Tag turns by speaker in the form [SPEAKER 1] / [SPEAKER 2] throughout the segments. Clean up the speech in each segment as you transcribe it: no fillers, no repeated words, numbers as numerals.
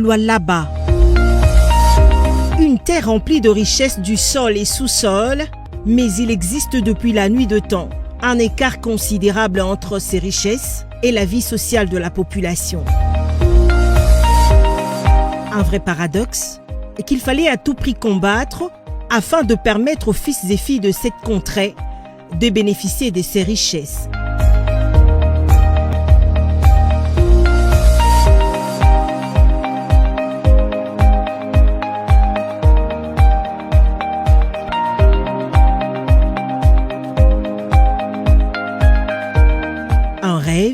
[SPEAKER 1] Lualaba. Une terre remplie de richesses du sol et sous-sol, mais il existe depuis la nuit de temps un écart considérable entre ces richesses et la vie sociale de la population. Un vrai paradoxe qu'il fallait à tout prix combattre afin de permettre aux fils et filles de cette contrée de bénéficier de ces richesses. Un rêve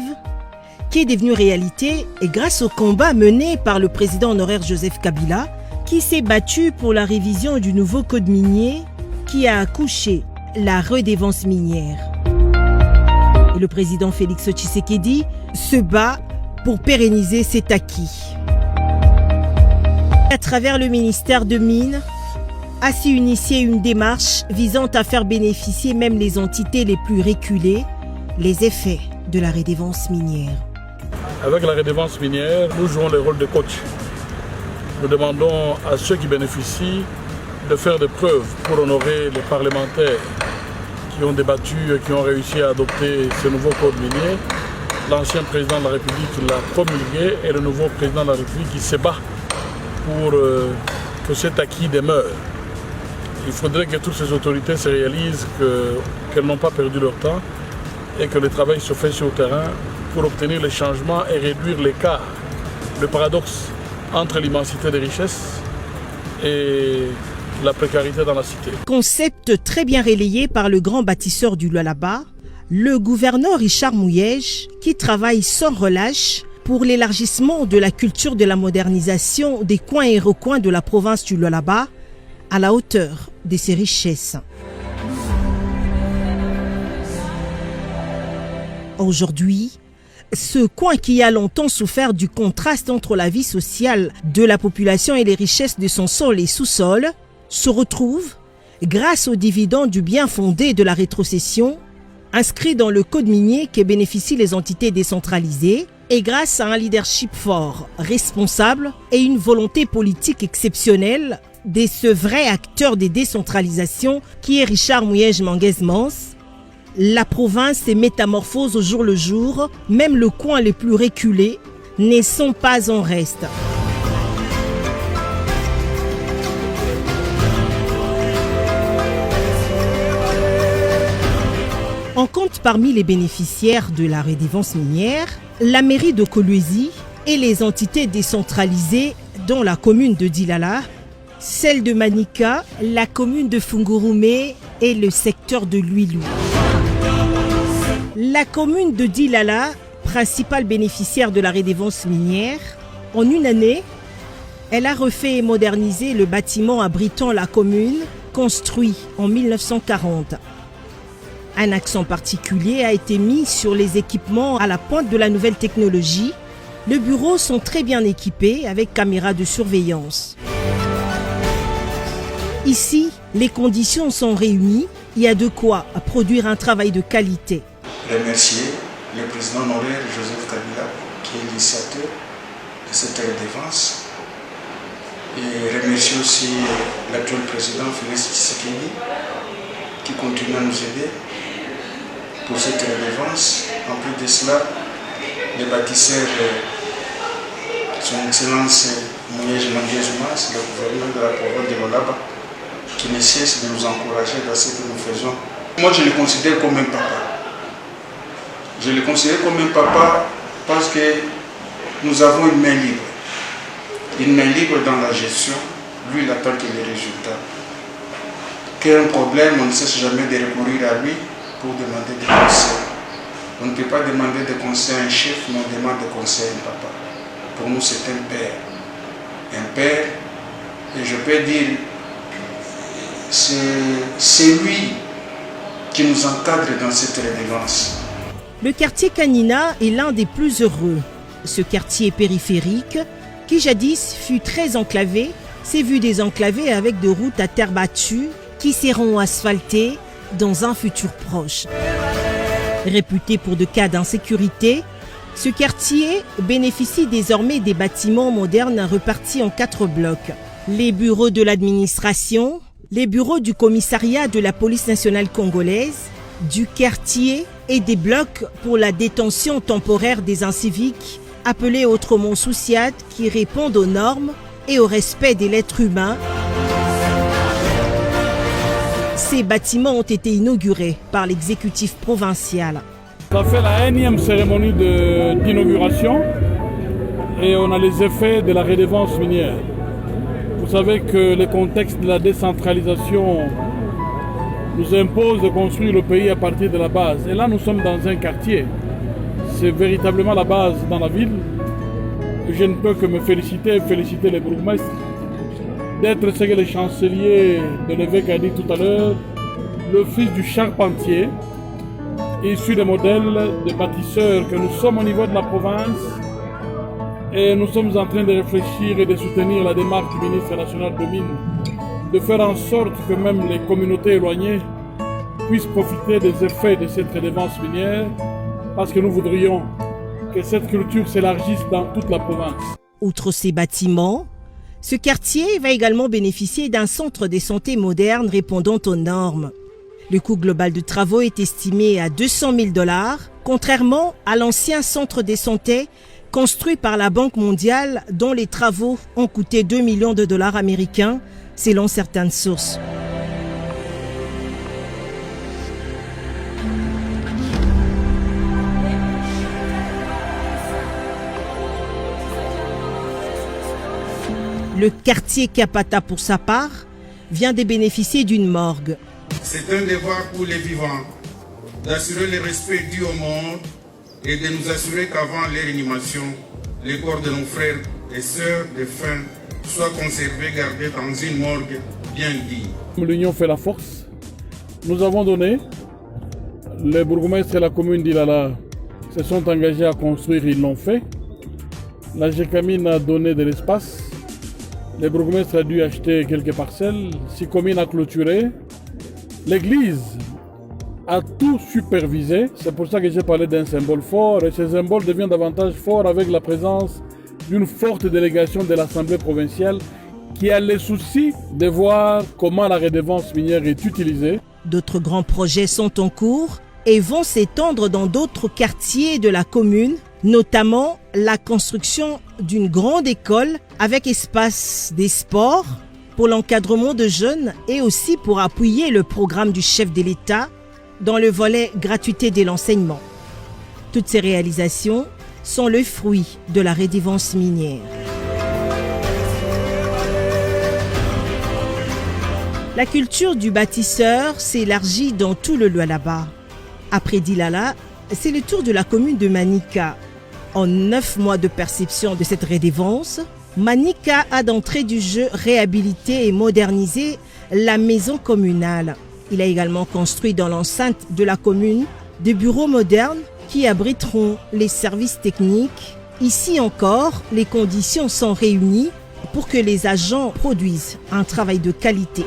[SPEAKER 1] qui est devenu réalité et grâce au combat mené par le président honoraire Joseph Kabila, qui s'est battu pour la révision du nouveau code minier qui a accouché la redevance minière. Et le président Félix Tshisekedi se bat pour pérenniser cet acquis. À travers le ministère de Mines, a su initier une démarche visant à faire bénéficier même les entités les plus reculées les effets de la redevance minière.
[SPEAKER 2] Avec la redevance minière, nous jouons le rôle de coach. Nous demandons à ceux qui bénéficient de faire des preuves pour honorer les parlementaires qui ont débattu et qui ont réussi à adopter ce nouveau code minier. L'ancien président de la République l'a promulgué et le nouveau président de la République qui se bat pour que cet acquis demeure. Il faudrait que toutes ces autorités se réalisent qu'elles n'ont pas perdu leur temps et que le travail se fait sur le terrain pour obtenir les changements et réduire l'écart, le paradoxe entre l'immensité des richesses et la précarité dans la cité.
[SPEAKER 1] Concept très bien relayé par le grand bâtisseur du Lualaba, le gouverneur Richard Mouyej, qui travaille sans relâche pour l'élargissement de la culture de la modernisation des coins et recoins de la province du Lualaba à la hauteur de ses richesses. Aujourd'hui, ce coin qui a longtemps souffert du contraste entre la vie sociale de la population et les richesses de son sol et sous-sol se retrouve, grâce aux dividendes du bien fondé de la rétrocession, inscrit dans le code minier que bénéficient les entités décentralisées et grâce à un leadership fort, responsable et une volonté politique exceptionnelle de ce vrai acteur des décentralisations qui est Richard Mouyej Manguez-Mans. La province se métamorphose au jour le jour, même le coin les plus reculés ne sont pas en reste. On compte parmi les bénéficiaires de la redevance minière la mairie de Kolwezi et les entités décentralisées dont la commune de Dilala, celle de Manika, la commune de Fungurume et le secteur de Luilou. La commune de Dilala, principale bénéficiaire de la redevance minière, en une année, elle a refait et modernisé le bâtiment abritant la commune, construit en 1940. Un accent particulier a été mis sur les équipements à la pointe de la nouvelle technologie. Les bureaux sont très bien équipés avec caméras de surveillance. Ici, les conditions sont réunies. Il y a de quoi produire un travail de qualité.
[SPEAKER 3] Remercier le président honoraire Joseph Kabila, qui est l'initiateur de cette redevance. Et remercier aussi l'actuel président Félix Tshisekedi, qui continue à nous aider pour cette redevance. En plus de cela, les bâtisseurs, son Excellence Mouyej Manguez-Mans, le gouverneur de la province de Lualaba, qui ne cesse de nous encourager dans ce que nous faisons. Moi, je le considère comme un papa. Je le considère comme un papa parce que nous avons une main libre. Une main libre dans la gestion. Lui, il attend que les résultats. Qu'il y ait un problème, on ne cesse jamais de recourir à lui pour demander des conseils. On ne peut pas demander des conseils à un chef, mais on demande des conseils à un papa. Pour nous, c'est un père. Un père, et je peux dire, c'est lui qui nous encadre dans cette redevance.
[SPEAKER 1] Le quartier Kanina est l'un des plus heureux. Ce quartier périphérique, qui jadis fut très enclavé, s'est vu désenclavé avec des routes à terre battue qui seront asphaltées dans un futur proche. Réputé pour de cas d'insécurité, Ce quartier bénéficie désormais des bâtiments modernes répartis en 4 blocs. Les bureaux de l'administration, les bureaux du commissariat de la police nationale congolaise, du quartier et des blocs pour la détention temporaire des inciviques, appelés autrement Souciad, qui répondent aux normes et au respect de l'être humain. Ces bâtiments ont été inaugurés par l'exécutif provincial.
[SPEAKER 2] On a fait la 1e cérémonie d'inauguration et on a les effets de la redevance minière. Vous savez que le contexte de la décentralisation nous impose de construire le pays à partir de la base. Et là, nous sommes dans un quartier. C'est véritablement la base dans la ville. Je ne peux que me féliciter les bourgmestres d'être ce que le chancelier de l'évêque a dit tout à l'heure, le fils du charpentier, issu des modèles de bâtisseurs que nous sommes au niveau de la province. Et nous sommes en train de réfléchir et de soutenir la démarche du ministre national de Mines, de faire en sorte que même les communautés éloignées puissent profiter des effets de cette redevance minière, parce que nous voudrions que cette culture s'élargisse dans toute la province.
[SPEAKER 1] Outre ces bâtiments, ce quartier va également bénéficier d'un centre de santé moderne répondant aux normes. Le coût global de travaux est estimé à 200 000 $, contrairement à l'ancien centre de santé construit par la Banque mondiale dont les travaux ont coûté 2 millions de dollars américains, selon certaines sources. Le quartier Kapata, pour sa part, vient de bénéficier d'une morgue.
[SPEAKER 4] C'est un devoir pour les vivants d'assurer le respect dû au monde et de nous assurer qu'avant l'animation, les corps de nos frères et sœurs défunts soient conservés, gardés dans une morgue bien digne.
[SPEAKER 2] L'union fait la force. Nous avons donné, les bourgmestres et la commune d'Ilala se sont engagés à construire, ils l'ont fait. La GECAMINE a donné de l'espace. Les bourgmestres ont dû acheter quelques parcelles. SICOMINE a clôturé. L'église a tout supervisé. C'est pour ça que j'ai parlé d'un symbole fort. Et ce symbole devient davantage fort avec la présence d'une forte délégation de l'Assemblée provinciale qui a le souci de voir comment la redevance minière est utilisée.
[SPEAKER 1] D'autres grands projets sont en cours et vont s'étendre dans d'autres quartiers de la commune, notamment la construction d'une grande école avec espace des sports pour l'encadrement de jeunes et aussi pour appuyer le programme du chef de l'État dans le volet gratuité de l'enseignement. Toutes ces réalisations sont le fruit de la redevance minière. La culture du bâtisseur s'élargit dans tout le Lualaba. Après Dilala, c'est le tour de la commune de Manika. En 9 mois de perception de cette redevance, Manika a d'entrée du jeu réhabilité et modernisé la maison communale. Il a également construit dans l'enceinte de la commune des bureaux modernes qui abriteront les services techniques. Ici encore, les conditions sont réunies pour que les agents produisent un travail de qualité.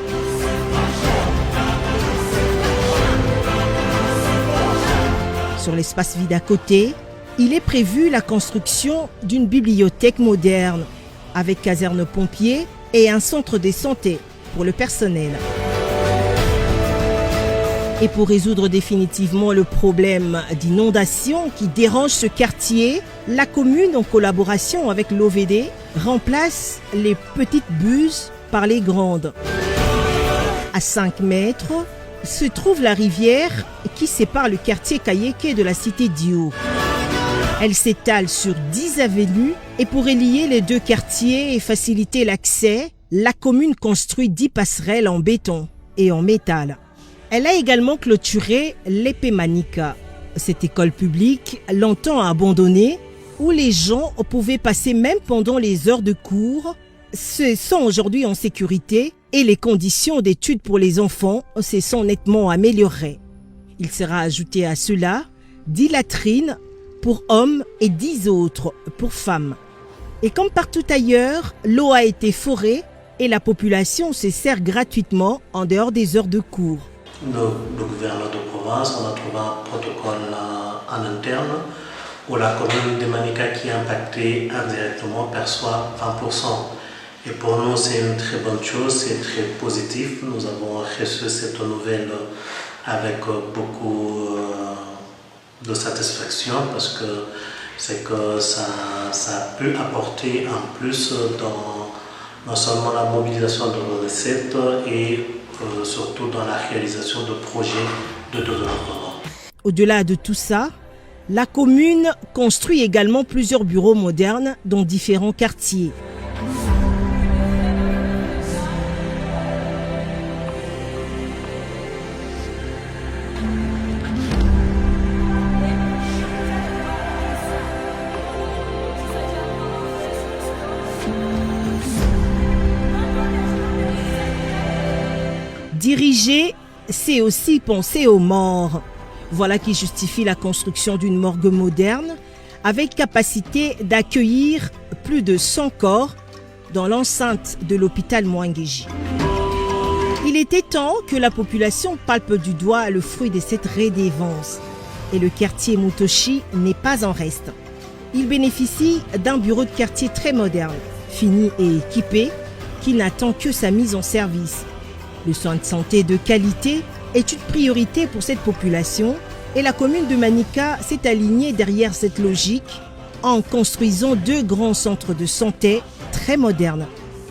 [SPEAKER 1] Sur l'espace vide à côté, il est prévu la construction d'une bibliothèque moderne avec caserne pompiers et un centre de santé pour le personnel. Et pour résoudre définitivement le problème d'inondation qui dérange ce quartier, la commune, en collaboration avec l'OVD, remplace les petites buses par les grandes. À 5 mètres se trouve la rivière qui sépare le quartier Kayeke de la cité Dio. Elle s'étale sur 10 avenues et pour relier les deux quartiers et faciliter l'accès, la commune construit 10 passerelles en béton et en métal. Elle a également clôturé l'épée Manika, cette école publique longtemps abandonnée où les gens pouvaient passer même pendant les heures de cours. Se sont aujourd'hui en sécurité et les conditions d'études pour les enfants se sont nettement améliorées. Il sera ajouté à cela 10 latrines pour hommes et 10 autres pour femmes. Et comme partout ailleurs, l'eau a été forée et la population se sert gratuitement en dehors des heures de cours.
[SPEAKER 5] Le gouverneur de province, on a trouvé un protocole en interne où la commune de Manica qui est impactée indirectement perçoit 20%. Et pour nous, c'est une très bonne chose, c'est très positif. Nous avons reçu cette nouvelle avec beaucoup de satisfaction parce que c'est que ça peut apporter en plus dans non seulement la mobilisation de nos recettes et surtout dans la réalisation de projets de développement.
[SPEAKER 1] Au-delà de tout ça, la commune construit également plusieurs bureaux modernes dans différents quartiers. Diriger, c'est aussi penser aux morts. Voilà qui justifie la construction d'une morgue moderne avec capacité d'accueillir plus de 100 corps dans l'enceinte de l'hôpital Mwangeji. Il était temps que la population palpe du doigt le fruit de cette redevance. Et le quartier Mutoshi n'est pas en reste. Il bénéficie d'un bureau de quartier très moderne, fini et équipé, qui n'attend que sa mise en service. Le soin de santé de qualité est une priorité pour cette population et la commune de Manica s'est alignée derrière cette logique en construisant 2 grands centres de santé très modernes.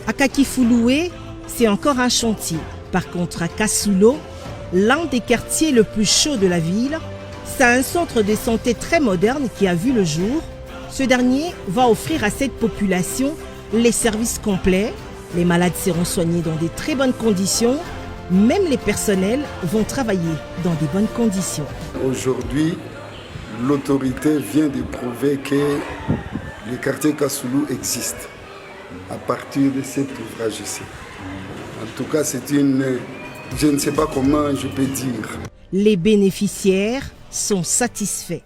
[SPEAKER 1] À Kakifouloué, c'est encore un chantier. Par contre, à Kasulo, l'un des quartiers le plus chaud de la ville, c'est un centre de santé très moderne qui a vu le jour. Ce dernier va offrir à cette population les services complets. Les malades seront soignés dans de très bonnes conditions. Même les personnels vont travailler dans de bonnes conditions.
[SPEAKER 6] Aujourd'hui, l'autorité vient de prouver que le quartier Kassoulou existe à partir de cet ouvrage-ci. En tout cas, c'est une... Je ne sais pas comment je peux dire.
[SPEAKER 1] Les bénéficiaires sont satisfaits.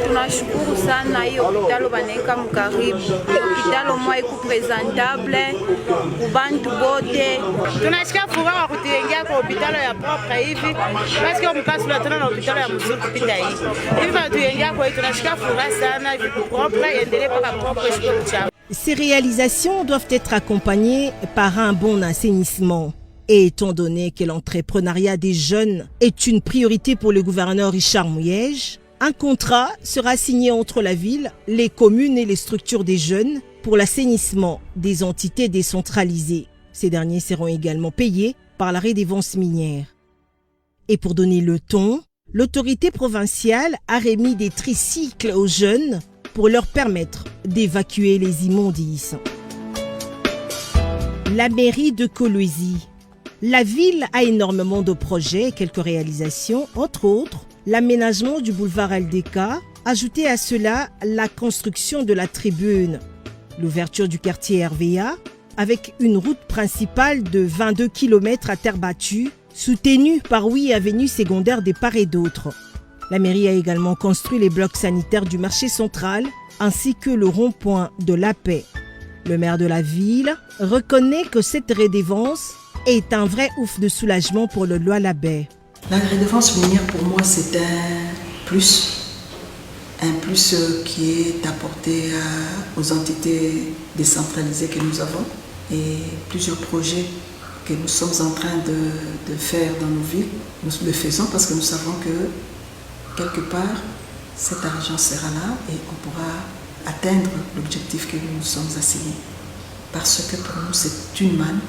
[SPEAKER 7] Tunashukuru sana hii hospitali banaweka mkaribu. Hospitali moja iko presentable kubantu bote.
[SPEAKER 8] Tunasikia furaha kwa kutiingia kwa hospitali ya propre hivi. Parce que mkazi tunatana na hospitali ya mzuri kupita hivi. Hivi tunatuingia kwa hiyo tunasikia furaha sana hivi propre endelee paka propre hospitali.
[SPEAKER 1] Ces réalisations doivent être accompagnées par un bon assainissement. Et étant donné que l'entrepreneuriat des jeunes est une priorité pour le gouverneur Richard Mouyej, un contrat sera signé entre la ville, les communes et les structures des jeunes pour l'assainissement des entités décentralisées. Ces derniers seront également payés par la redevance minière. Et pour donner le ton, l'autorité provinciale a remis des tricycles aux jeunes pour leur permettre d'évacuer les immondices. La mairie de Kolwezi. La ville a énormément de projets et quelques réalisations, entre autres l'aménagement du boulevard LDK, ajouté à cela la construction de la tribune, l'ouverture du quartier RVA avec une route principale de 22 km à terre battue, soutenue par 8 avenues secondaires de part et d'autre. La mairie a également construit les blocs sanitaires du marché central ainsi que le rond-point de la Paix. Le maire de la ville reconnaît que cette redevance est un vrai ouf de soulagement pour le Loa-la-Baie.
[SPEAKER 9] La redevance minière, pour moi, c'est un plus qui est apporté aux entités décentralisées que nous avons et plusieurs projets que nous sommes en train de faire dans nos villes. Nous le faisons parce que nous savons que quelque part, cet argent sera là et on pourra atteindre l'objectif que nous nous sommes assignés. Parce que pour nous, c'est une manne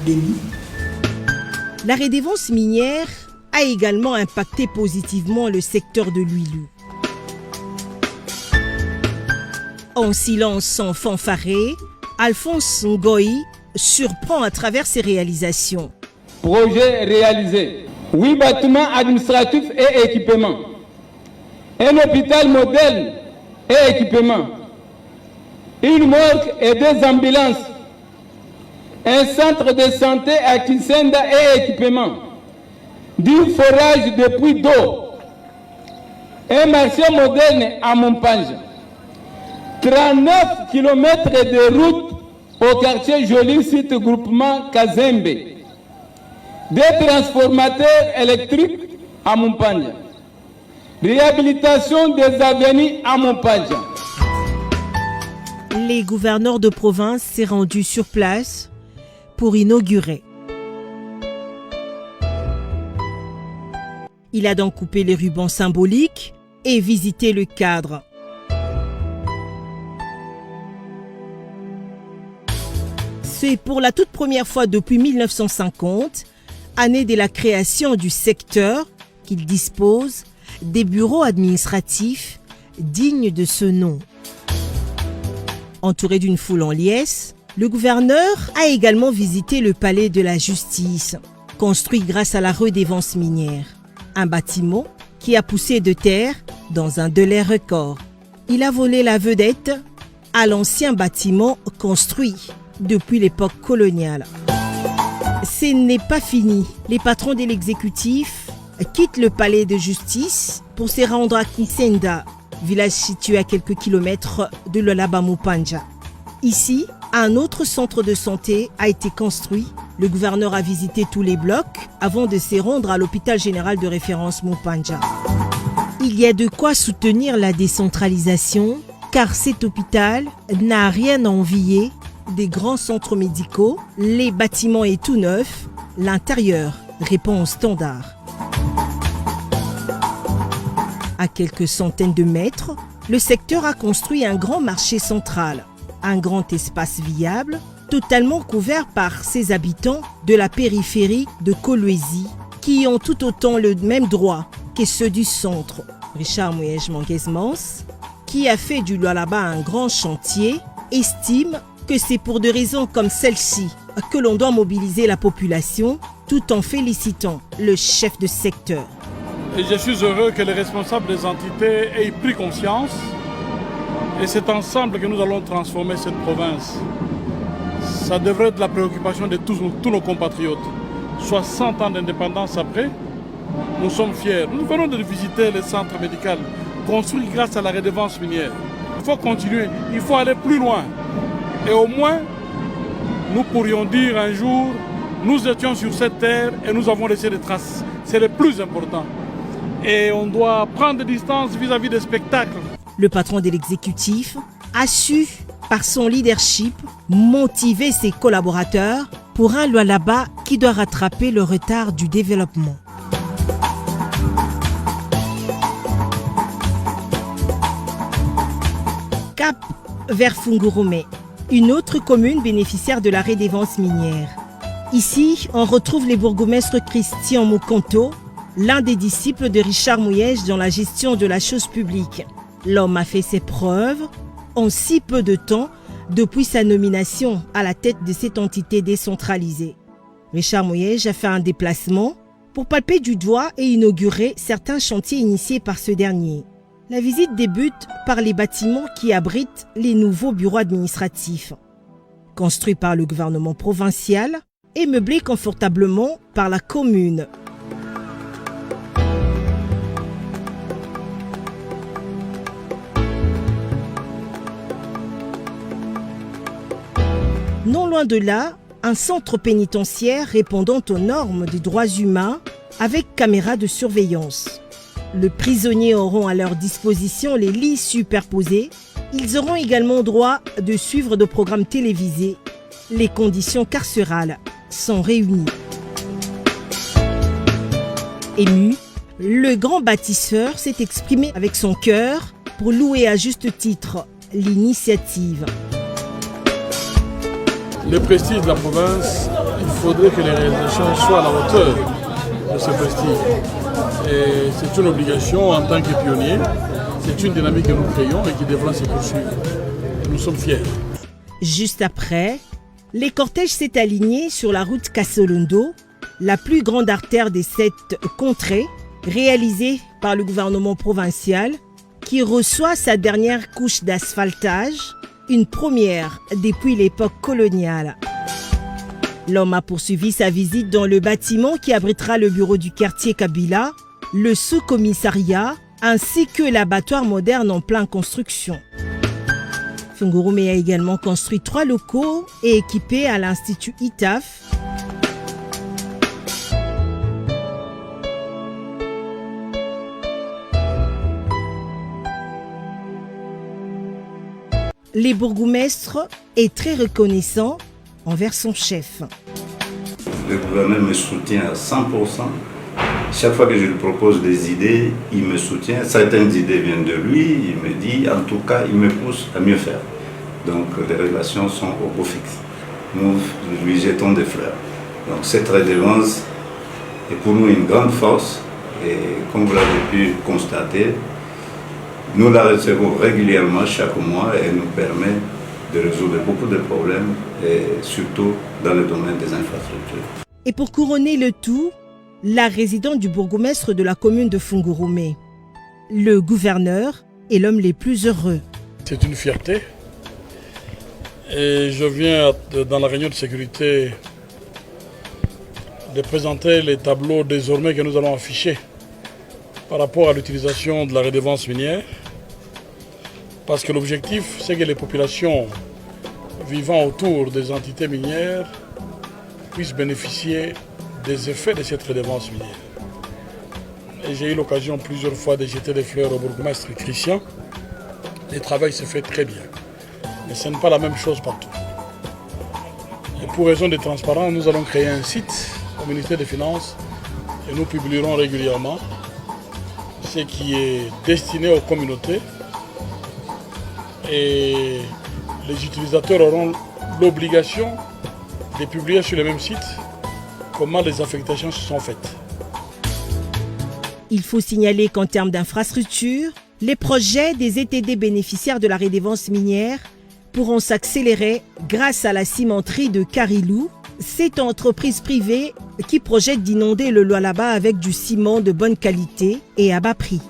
[SPEAKER 9] bénie.
[SPEAKER 1] La redevance minière a également impacté positivement le secteur de l'huile. En silence sans fanfarer, Alphonse Ngoï surprend à travers ses réalisations.
[SPEAKER 10] Projet réalisé. 8 bâtiments administratifs et équipements. Un hôpital modèle et équipement. Une morgue et 2 ambulances. Un centre de santé à Kisenda et équipement. Du forage de puits d'eau. Un marché moderne à Montpanja. 39 km de route au quartier Joli site groupement Kazembe. 2 transformateurs électriques à Montpanja. Réhabilitation des avenues à Montpanja.
[SPEAKER 1] Les gouverneurs de province s'est rendu sur place pour inaugurer. Il a donc coupé les rubans symboliques et visité le cadre. C'est pour la toute première fois depuis 1950, année de la création du secteur, qu'il dispose des bureaux administratifs dignes de ce nom. Entouré d'une foule en liesse, le gouverneur a également visité le palais de la justice, construit grâce à la redevance minière. Un bâtiment qui a poussé de terre dans un délai record. Il a volé la vedette à l'ancien bâtiment construit depuis l'époque coloniale. Ce n'est pas fini. Les patrons de l'exécutif quittent le palais de justice pour se rendre à Kisenda, village situé à quelques kilomètres de Lualaba Moupanja. Ici, un autre centre de santé a été construit. Le gouverneur a visité tous les blocs avant de se rendre à l'hôpital général de référence Moupanja. Il y a de quoi soutenir la décentralisation, car cet hôpital n'a rien à envier des grands centres médicaux. Les bâtiments est tout neuf, l'intérieur répond aux standards. À quelques centaines de mètres, le secteur a construit un grand marché central, un grand espace viable, totalement couvert par ses habitants de la périphérie de Kolwezi, qui ont tout autant le même droit que ceux du centre. Richard Mouyej Manguez-Mans, qui a fait du Lualaba un grand chantier, estime que c'est pour des raisons comme celle-ci que l'on doit mobiliser la population tout en félicitant le chef de secteur.
[SPEAKER 2] Et je suis heureux que les responsables des entités aient pris conscience et c'est ensemble que nous allons transformer cette province. Ça devrait être la préoccupation de tous nos compatriotes. 60 ans d'indépendance après, nous sommes fiers. Nous venons de visiter le centre médical construit grâce à la redevance minière. Il faut continuer, il faut aller plus loin. Et au moins, nous pourrions dire un jour, nous étions sur cette terre et nous avons laissé des traces. C'est le plus important. Et on doit prendre des distances vis-à-vis des spectacles.
[SPEAKER 1] Le patron de l'exécutif a su, par son leadership, motiver ses collaborateurs pour un Lualaba qui doit rattraper le retard du développement. Cap vers Fungurumé, une autre commune bénéficiaire de la redevance minière. Ici, on retrouve les bourgmestres Christian Mukonto, l'un des disciples de Richard Mouyej dans la gestion de la chose publique. L'homme a fait ses preuves en si peu de temps depuis sa nomination à la tête de cette entité décentralisée. Richard Mouyej a fait un déplacement pour palper du doigt et inaugurer certains chantiers initiés par ce dernier. La visite débute par les bâtiments qui abritent les nouveaux bureaux administratifs. Construits par le gouvernement provincial et meublés confortablement par la commune. Non loin de là, un centre pénitentiaire répondant aux normes des droits humains avec caméras de surveillance. Les prisonniers auront à leur disposition les lits superposés. Ils auront également droit de suivre des programmes télévisés. Les conditions carcérales sont réunies. Ému, le grand bâtisseur s'est exprimé avec son cœur pour louer à juste titre l'initiative.
[SPEAKER 2] Le prestige de la province il faudrait que les réalisations soient à la hauteur de ce prestige. Et c'est une obligation en tant que pionnier, c'est une dynamique que nous créons et qui devra se poursuivre. Et nous sommes fiers.
[SPEAKER 1] Juste après, les cortèges s'est aligné sur la route Kasolondo, la plus grande artère des 7 contrées, réalisée par le gouvernement provincial, qui reçoit sa dernière couche d'asphaltage, une première depuis l'époque coloniale. L'homme a poursuivi sa visite dans le bâtiment qui abritera le bureau du quartier Kabila, le sous-commissariat, ainsi que l'abattoir moderne en pleine construction. Fungurume a également construit 3 locaux et équipé à l'Institut ITAF. Les bourgmestres est très reconnaissant envers son chef.
[SPEAKER 11] Le gouverneur me soutient à 100%. Chaque fois que je lui propose des idées, il me soutient. Certaines idées viennent de lui, il me dit, en tout cas, il me pousse à mieux faire. Donc les relations sont au beau fixe. Nous lui jetons des fleurs. Donc cette redevance est pour nous une grande force. Et comme vous l'avez pu constater, nous la recevons régulièrement chaque mois et elle nous permet de résoudre beaucoup de problèmes, et surtout dans le domaine des infrastructures.
[SPEAKER 1] Et pour couronner le tout, la résidente du bourgmestre de la commune de Fungurume. Le gouverneur est l'homme le plus heureux.
[SPEAKER 2] C'est une fierté. Et je viens dans la réunion de sécurité de présenter les tableaux désormais que nous allons afficher par rapport à l'utilisation de la redevance minière. Parce que l'objectif, c'est que les populations vivant autour des entités minières puissent bénéficier des effets de cette redevance minière. Et j'ai eu l'occasion plusieurs fois de jeter des fleurs au bourgmestre Christian. Le travail se fait très bien. Mais ce n'est pas la même chose partout. Et pour raison de transparence, nous allons créer un site au ministère des Finances et nous publierons régulièrement ce qui est destiné aux communautés. Et les utilisateurs auront l'obligation de publier sur le même site comment les affectations se sont faites.
[SPEAKER 1] Il faut signaler qu'en termes d'infrastructure, les projets des ETD bénéficiaires de la redevance minière pourront s'accélérer grâce à la cimenterie de Karilou, cette entreprise privée qui projette d'inonder le Lualaba avec du ciment de bonne qualité et à bas prix.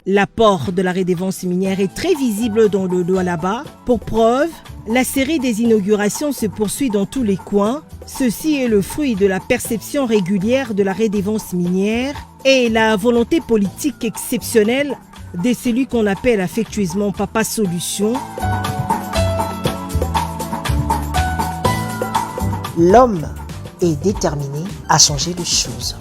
[SPEAKER 1] L'apport de la redevance minière est très visible dans le Lualaba. Pour preuve, la série des inaugurations se poursuit dans tous les coins. Ceci est le fruit de la perception régulière de la redevance minière et la volonté politique exceptionnelle de celui qu'on appelle affectueusement Papa Solution.
[SPEAKER 12] L'homme est déterminé à changer les choses.